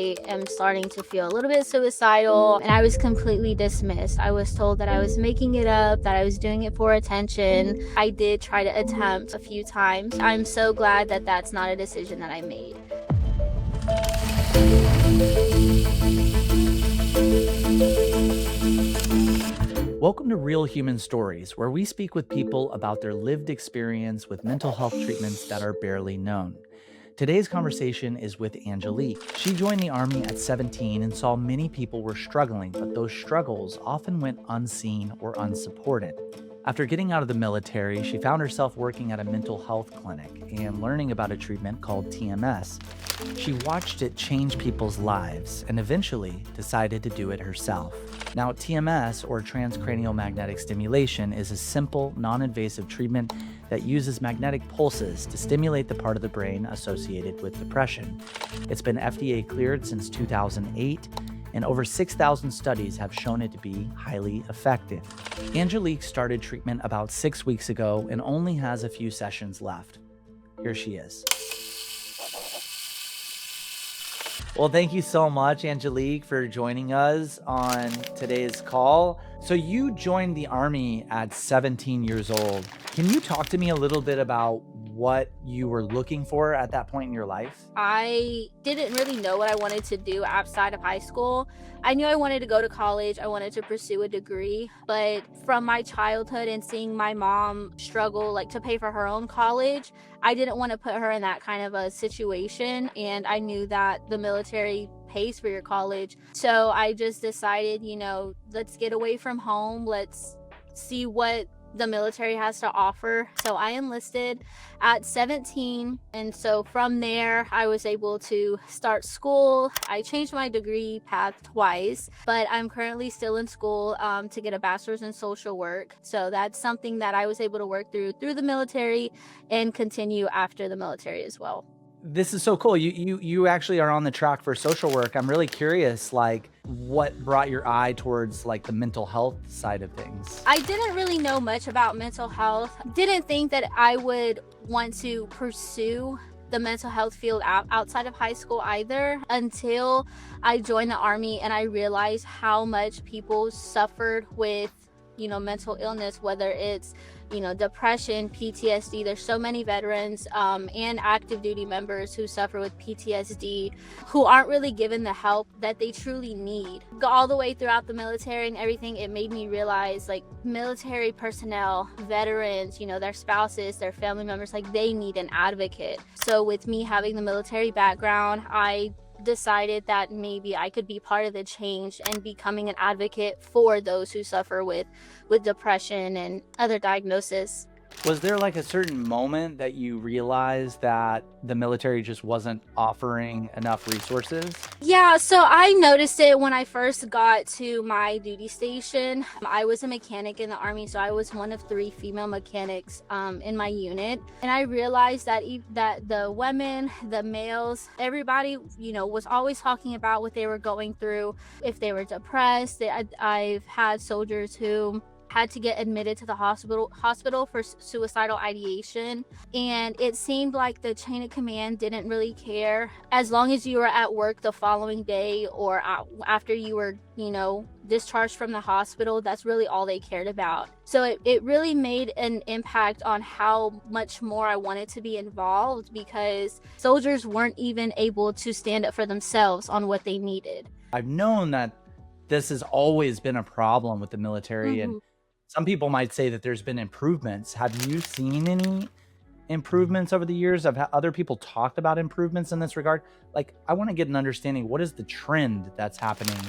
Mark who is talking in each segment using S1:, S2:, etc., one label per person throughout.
S1: I am starting to feel a little bit suicidal, and I was completely dismissed. I was told that I was making it up, that I was doing it for attention. I did try to attempt a few times. I'm so glad that that's not a decision that I made.
S2: Welcome to Real Human Stories, where we speak with people about their lived experience with mental health treatments that are barely known. Today's conversation is with Angelique. She joined the Army at 17 and saw many people were struggling, but those struggles often went unseen or unsupported. After getting out of the military, she found herself working at a mental health clinic and learning about a treatment called TMS. She watched it change people's lives and eventually decided to do it herself. Now, TMS, or transcranial magnetic stimulation, is a simple, non-invasive treatment that uses magnetic pulses to stimulate the part of the brain associated with depression. It's been FDA cleared since 2008, and over 6,000 studies have shown it to be highly effective. Angelique started treatment about 6 weeks ago and only has a few sessions left. Here she is. Well, thank you so much, Angelique, for joining us on today's call. So you joined the Army at 17 years old. Can you talk to me a little bit about what you were looking for at that point in your life?
S1: I didn't really know what I wanted to do outside of high school. I knew I wanted to go to college. I wanted to pursue a degree, but from my childhood and seeing my mom struggle like to pay for her own college, I didn't want to put her in that kind of a situation. And I knew that the military pays for your college. So I just decided, let's get away from home. Let's see what the military has to offer. So I enlisted at 17, and so from there I was able to start school. I changed my degree path twice, but I'm currently still in school to get a bachelor's in social work. So that's something that I was able to work through the military and continue after the military as well.
S2: This is so cool. You actually are on the track for social work. I'm really curious, like, what brought your eye towards like the mental health side of things?
S1: I didn't really know much about mental health. Didn't think that I would want to pursue the mental health field outside of high school either, until I joined the Army and I realized how much people suffered with mental illness, whether it's depression, PTSD. There's so many veterans and active duty members who suffer with PTSD who aren't really given the help that they truly need. All the way throughout the military and everything, it made me realize like military personnel, veterans, their spouses, their family members, like they need an advocate. So with me having the military background, I decided that maybe I could be part of the change and becoming an advocate for those who suffer with depression and other diagnoses.
S2: Was there like a certain moment that you realized that the military just wasn't offering enough resources?
S1: Yeah, so I noticed it when I first got to my duty station. I was a mechanic in the Army, so I was one of 3 female mechanics in my unit. And I realized that that the women, the males, everybody, was always talking about what they were going through. If they were depressed, I've had soldiers who had to get admitted to the hospital for suicidal ideation, and it seemed like the chain of command didn't really care. As long as you were at work the following day or after you were discharged from the hospital, that's really all they cared about. So it really made an impact on how much more I wanted to be involved, because soldiers weren't even able to stand up for themselves on what they needed.
S2: I've known that this has always been a problem with the military, and some people might say that there's been improvements. Have you seen any improvements over the years? Have other people talked about improvements in this regard? Like, I want to get an understanding, what is the trend that's happening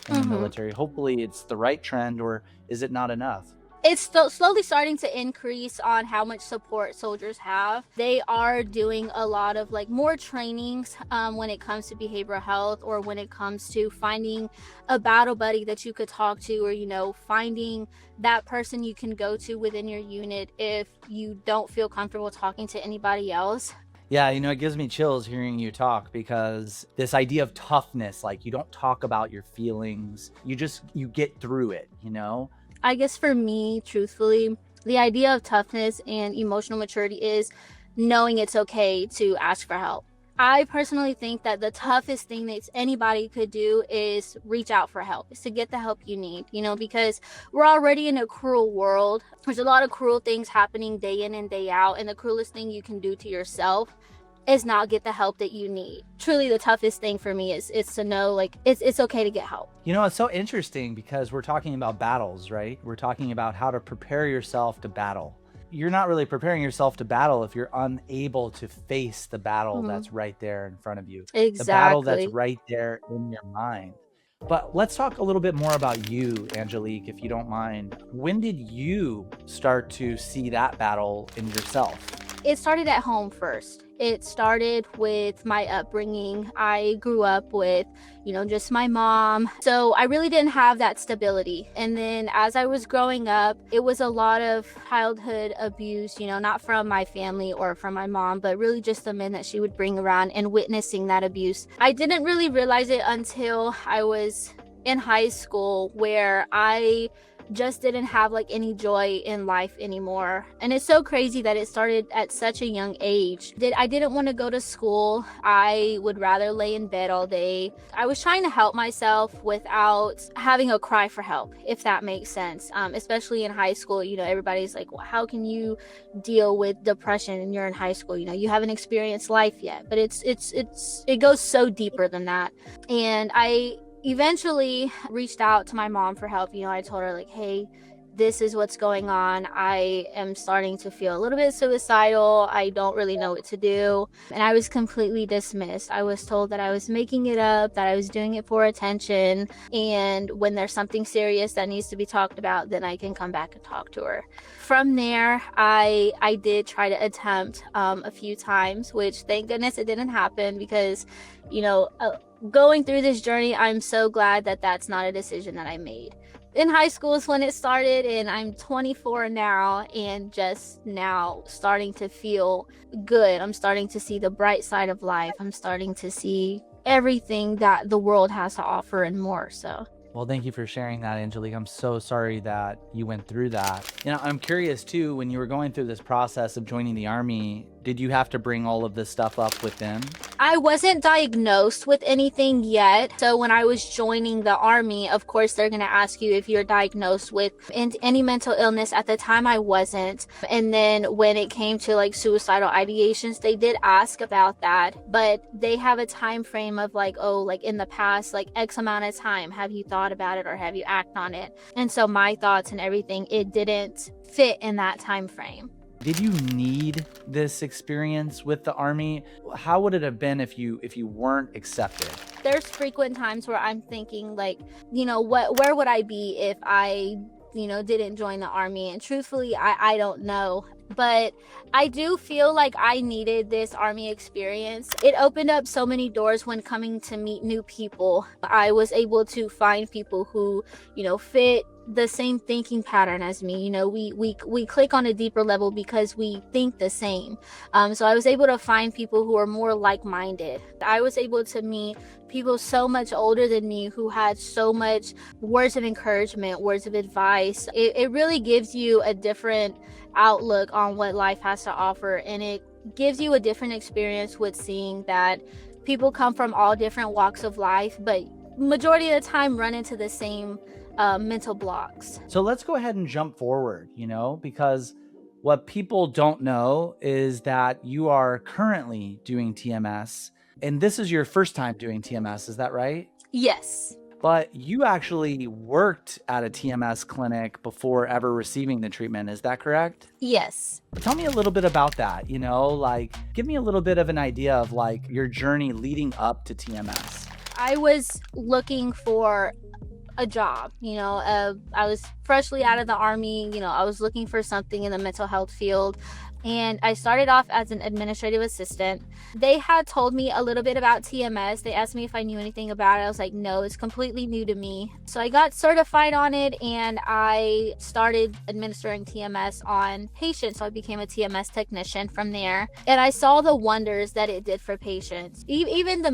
S2: in the military? Hopefully it's the right trend, or is it not enough?
S1: It's slowly starting to increase on how much support soldiers have. They are doing a lot of more trainings when it comes to behavioral health, or when it comes to finding a battle buddy that you could talk to, or finding that person you can go to within your unit if you don't feel comfortable talking to anybody else.
S2: Yeah, it gives me chills hearing you talk, because this idea of toughness, like, you don't talk about your feelings, you get through it.
S1: I guess for me, truthfully, the idea of toughness and emotional maturity is knowing it's okay to ask for help. I personally think that the toughest thing that anybody could do is reach out for help, is to get the help you need, because we're already in a cruel world. There's a lot of cruel things happening day in and day out, and the cruelest thing you can do to yourself is not get the help that you need. Truly, the toughest thing for me is to know, like, it's okay to get help.
S2: It's so interesting because we're talking about battles, right? We're talking about how to prepare yourself to battle. You're not really preparing yourself to battle if you're unable to face the battle that's right there in front of you. The battle that's
S1: Exactly.
S2: right there in your mind. But let's talk a little bit more about you, Angelique, if you don't mind. When did you start to see that battle in yourself?
S1: It started at home first. It started with my upbringing. I grew up with, just my mom. So I really didn't have that stability. And then as I was growing up, it was a lot of childhood abuse, not from my family or from my mom, but really just the men that she would bring around, and witnessing that abuse. I didn't really realize it until I was in high school, where I just didn't have like any joy in life anymore. And it's so crazy that it started at such a young age. I didn't want to go to school. I would rather lay in bed all day. I was trying to help myself without having a cry for help, if that makes sense. Especially in high school, everybody's like, well, how can you deal with depression and you're in high school? You haven't experienced life yet. But it goes so deeper than that. And I eventually reached out to my mom for help. I told her, like, hey, this is what's going on. I am starting to feel a little bit suicidal. I don't really know what to do. And I was completely dismissed. I was told that I was making it up, that I was doing it for attention. And when there's something serious that needs to be talked about, then I can come back and talk to her. From there, I did try to attempt a few times, which thank goodness it didn't happen, because, going through this journey, I'm so glad that that's not a decision that I made. In high school is when it started, and I'm 24 now, and just now starting to feel good. I'm starting to see the bright side of life. I'm starting to see everything that the world has to offer and more. So
S2: Well, thank you for sharing that, Angelique. I'm so sorry that you went through that. I'm curious too, when you were going through this process of joining the Army, did you have to bring all of this stuff up with them?
S1: I wasn't diagnosed with anything yet. So when I was joining the Army, of course, they're going to ask you if you're diagnosed with any mental illness. At the time, I wasn't. And then when it came to like suicidal ideations, they did ask about that. But they have a time frame of like, oh, like in the past, like X amount of time, have you thought about it or have you acted on it? And so my thoughts and everything, it didn't fit in that time frame.
S2: Did you need this experience with the Army? How would it have been if you weren't accepted?
S1: There's frequent times where I'm thinking like, where would I be if I, didn't join the Army? And truthfully, I don't know. But I do feel like I needed this Army experience. It opened up so many doors when coming to meet new people. I was able to find people who, fit the same thinking pattern as me. We click on a deeper level because we think the same. So I was able to find people who are more like-minded. I was able to meet people so much older than me who had so much words of encouragement, words of advice. It really gives you a different outlook on what life has to offer, and it gives you a different experience with seeing that people come from all different walks of life, but majority of the time run into the same mental blocks.
S2: So let's go ahead and jump forward, because what people don't know is that you are currently doing TMS, and this is your first time doing TMS, is that right?
S1: Yes.
S2: But you actually worked at a TMS clinic before ever receiving the treatment, is that correct?
S1: Yes.
S2: Tell me a little bit about that, like give me a little bit of an idea of like your journey leading up to TMS.
S1: I was looking for a job. I was freshly out of the Army. I was looking for something in the mental health field. And I started off as an administrative assistant. They had told me a little bit about TMS. They asked me if I knew anything about it. I was like, no, it's completely new to me. So I got certified on it, and I started administering TMS on patients. So I became a TMS technician from there. And I saw the wonders that it did for patients. Even the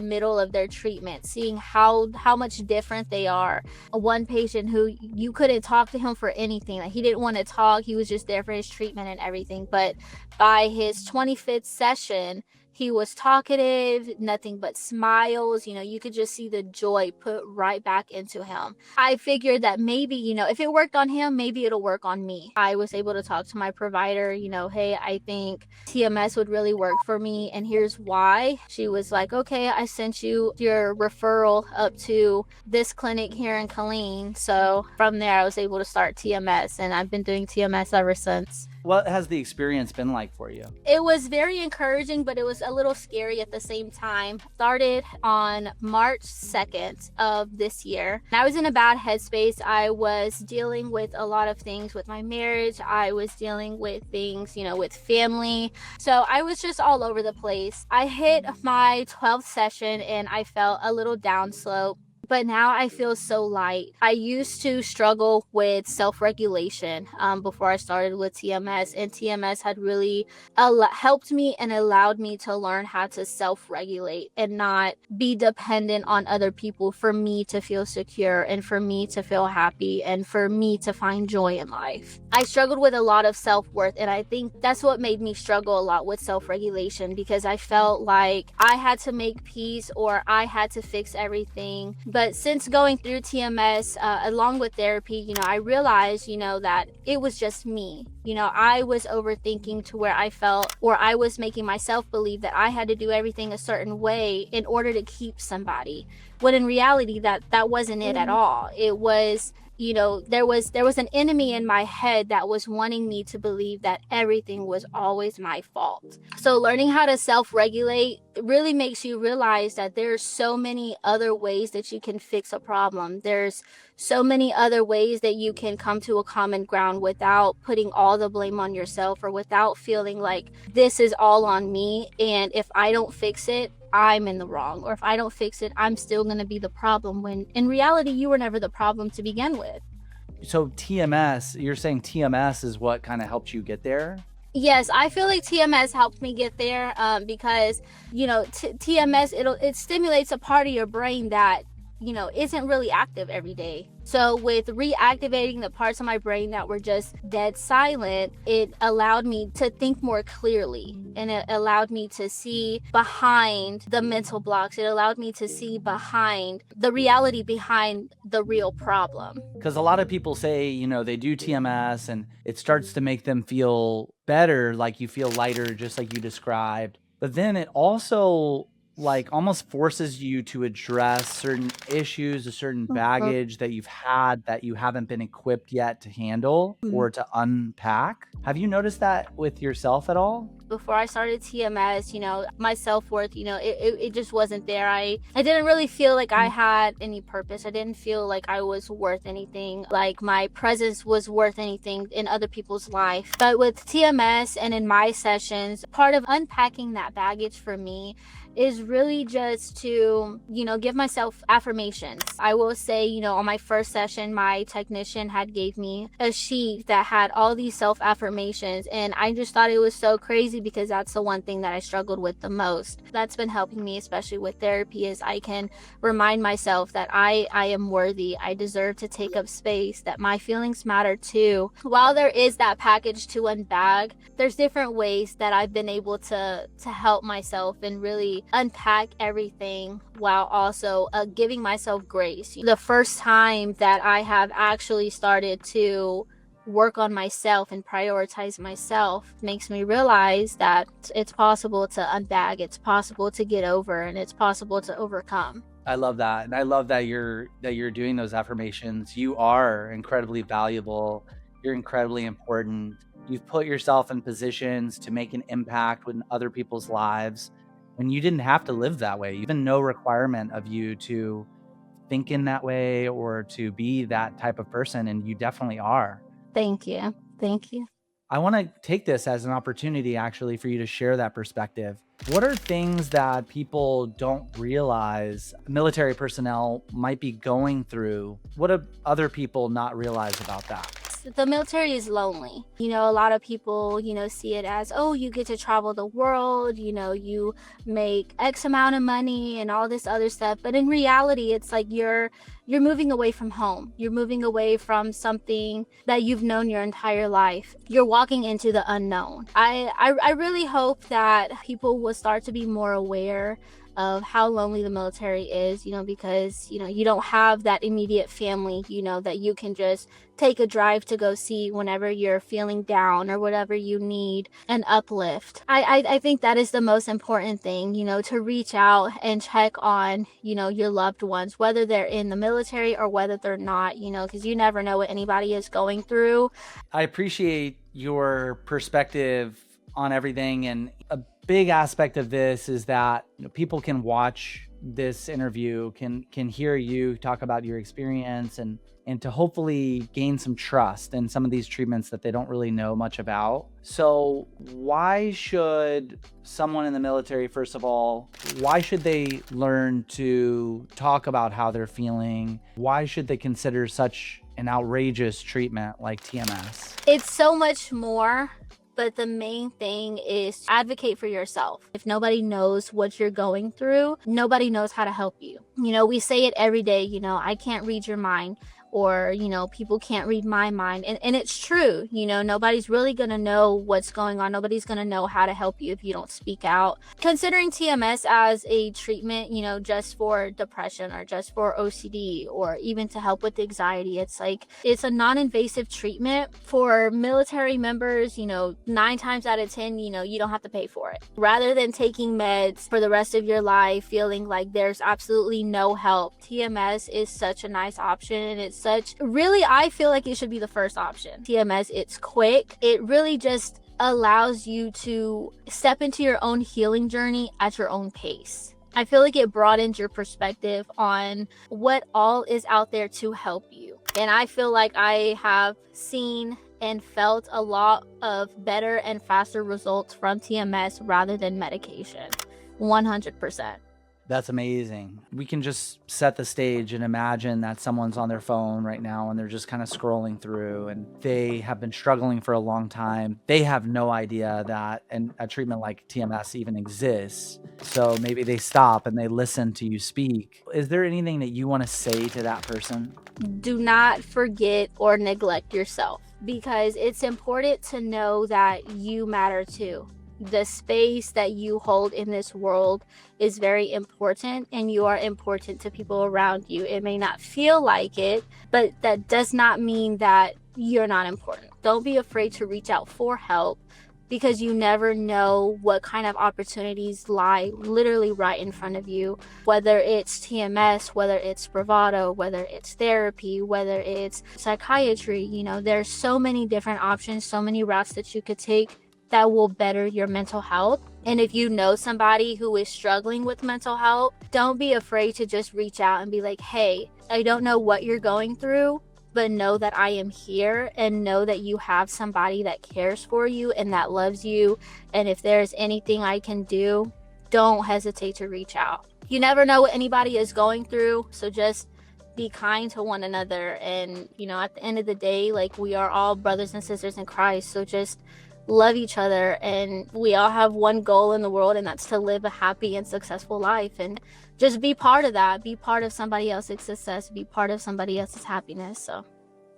S1: middle of their treatment, seeing how much different they are. One patient who you couldn't talk to him for anything. Like, he didn't want to talk. He was just there for his treatment and everything. But by his 25th session, He was talkative, nothing but smiles. You could just see the joy put right back into him. I figured that maybe, if it worked on him, maybe it'll work on me. I was able to talk to my provider, hey, I think TMS would really work for me, and here's why. She was like, okay, I sent you your referral up to this clinic here in Killeen. So from there, I was able to start TMS, and I've been doing TMS ever since.
S2: What has the experience been like for you?
S1: It was very encouraging, but it was a little scary at the same time. Started on March 2nd of this year. I was in a bad headspace. I was dealing with a lot of things with my marriage. I was dealing with things, with family. So I was just all over the place. I hit my 12th session and I felt a little downslope. But now I feel so light. I used to struggle with self-regulation before I started with TMS, and TMS had really helped me and allowed me to learn how to self-regulate and not be dependent on other people for me to feel secure and for me to feel happy and for me to find joy in life. I struggled with a lot of self-worth, and I think that's what made me struggle a lot with self-regulation, because I felt like I had to make peace or I had to fix everything. But since going through TMS, along with therapy, I realized, that it was just me. I was overthinking to where I felt, or I was making myself believe that I had to do everything a certain way in order to keep somebody. When in reality, that wasn't it at all. It was, there was an enemy in my head that was wanting me to believe that everything was always my fault. So learning how to self-regulate really makes you realize that there's so many other ways that you can fix a problem. There's so many other ways that you can come to a common ground without putting all the blame on yourself, or without feeling like this is all on me, and if I don't fix it, I'm in the wrong, or if I don't fix it, I'm still going to be the problem, when in reality, you were never the problem to begin with.
S2: So TMS, you're saying TMS is what kind of helped you get there?
S1: Yes, I feel like TMS helped me get there because, TMS, it stimulates a part of your brain that, isn't really active every day. So with reactivating the parts of my brain that were just dead silent, it allowed me to think more clearly, and it allowed me to see behind the mental blocks. It allowed me to see behind the reality behind the real problem.
S2: Because a lot of people say, they do TMS and it starts to make them feel better, like you feel lighter, just like you described. But then it also almost forces you to address certain issues, a certain baggage that you've had that you haven't been equipped yet to handle or to unpack. Have you noticed that with yourself at all?
S1: Before I started TMS, my self-worth, it just wasn't there. I didn't really feel like I had any purpose. I didn't feel like I was worth anything, like my presence was worth anything in other people's life. But with TMS and in my sessions, part of unpacking that baggage for me is really just to, give myself affirmations. I will say, on my first session, my technician had gave me a sheet that had all these self-affirmations, and I just thought it was so crazy because that's the one thing that I struggled with the most. That's been helping me, especially with therapy, is I can remind myself that I am worthy, I deserve to take up space, that my feelings matter too. While there is that package to unbag, there's different ways that I've been able to help myself and really unpack everything while also giving myself grace. The first time that I have actually started to work on myself and prioritize myself makes me realize that it's possible to unbag, it's possible to get over, and it's possible to overcome.
S2: I love that. And I love that you're doing those affirmations. You are incredibly valuable. You're incredibly important. You've put yourself in positions to make an impact in other people's lives. And you didn't have to live that way. Even no requirement of you to think in that way or to be that type of person. And you definitely are.
S1: Thank you. Thank you.
S2: I want to take this as an opportunity actually for you to share that perspective. What are things that people don't realize military personnel might be going through? What do other people not realize about that?
S1: yes, the military is lonely. A lot of people, see it as, oh, you get to travel the world, you make X amount of money and all this other stuff. But in reality, it's like you're moving away from home. You're moving away from something that you've known your entire life. You're walking into the unknown. I really hope that people will start to be more aware of how lonely the military is, because, you don't have that immediate family, that you can just take a drive to go see whenever you're feeling down or whatever you need an uplift. I think that is the most important thing, to reach out and check on, your loved ones, whether they're in the military or whether they're not, because you never know what anybody is going through.
S2: I appreciate your perspective on everything. And a big aspect of this is that people can watch this interview, can hear you talk about your experience and to hopefully gain some trust in some of these treatments that they don't really know much about. So why should someone in the military, first of all, why should they learn to talk about how they're feeling? Why should they consider such an outrageous treatment like TMS?
S1: It's so much more. But the main thing is advocate for yourself. If nobody knows what you're going through, nobody knows how to help you. We say it every day, I can't read your mind, or, people can't read my mind. And it's true, nobody's really going to know what's going on. Nobody's going to know how to help you if you don't speak out. Considering TMS as a treatment, just for depression or just for OCD or even to help with anxiety, it's a non-invasive treatment for military members. 9 times out of 10, you don't have to pay for it. Rather than taking meds for the rest of your life, feeling like there's absolutely no help, TMS is such a nice option. And it's really, I feel like it should be the first option. TMS, it's quick. It really just allows you to step into your own healing journey at your own pace. I feel like it broadens your perspective on what all is out there to help you. And I feel like I have seen and felt a lot of better and faster results from TMS rather than medication. 100%.
S2: That's amazing. We can just set the stage and imagine that someone's on their phone right now and they're just kind of scrolling through and they have been struggling for a long time. They have no idea that a treatment like TMS even exists. So maybe they stop and they listen to you speak. Is there anything that you want to say to that person?
S1: Do not forget or neglect yourself, because it's important to know that you matter too. The space that you hold in this world is very important, and you are important to people around you. It may not feel like it, but that does not mean that you're not important. Don't be afraid to reach out for help, because you never know what kind of opportunities lie literally right in front of you. Whether it's TMS, whether it's bravado, whether it's therapy, whether it's psychiatry, there's so many different options, so many routes that you could take that will better your mental health. And if you know somebody who is struggling with mental health, don't be afraid to just reach out and be like, hey, I don't know what you're going through, but know that I am here, and know that you have somebody that cares for you and that loves you. And if there's anything I can do, don't hesitate to reach out. You never know what anybody is going through, so just be kind to one another. And, at the end of the day, we are all brothers and sisters in Christ. So just love each other, and we all have one goal in the world, and that's to live a happy and successful life. And just be part of that. Be part of somebody else's success. Be part of somebody else's happiness. So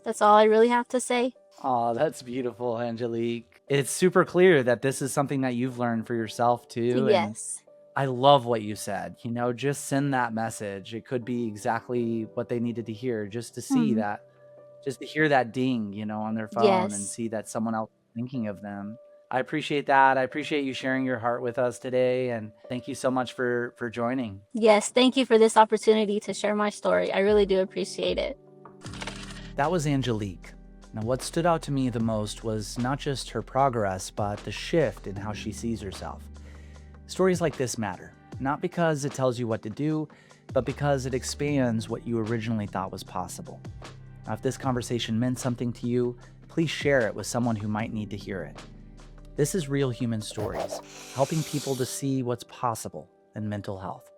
S1: that's all I really have to say.
S2: Oh, that's beautiful, Angelique. It's super clear that this is something that you've learned for yourself too.
S1: Yes.
S2: And I love what you said. Just send that message. It could be exactly what they needed to hear, just to see that, just to hear that ding, on their phone.
S1: Yes.
S2: And see that someone else is thinking of them. I appreciate that. I appreciate you sharing your heart with us today. And thank you so much for joining.
S1: Yes. Thank you for this opportunity to share my story. I really do appreciate it.
S2: That was Angelique. Now, what stood out to me the most was not just her progress, but the shift in how she sees herself. Stories like this matter, not because it tells you what to do, but because it expands what you originally thought was possible. Now, if this conversation meant something to you, please share it with someone who might need to hear it. This is Real Human Stories, helping people to see what's possible in mental health.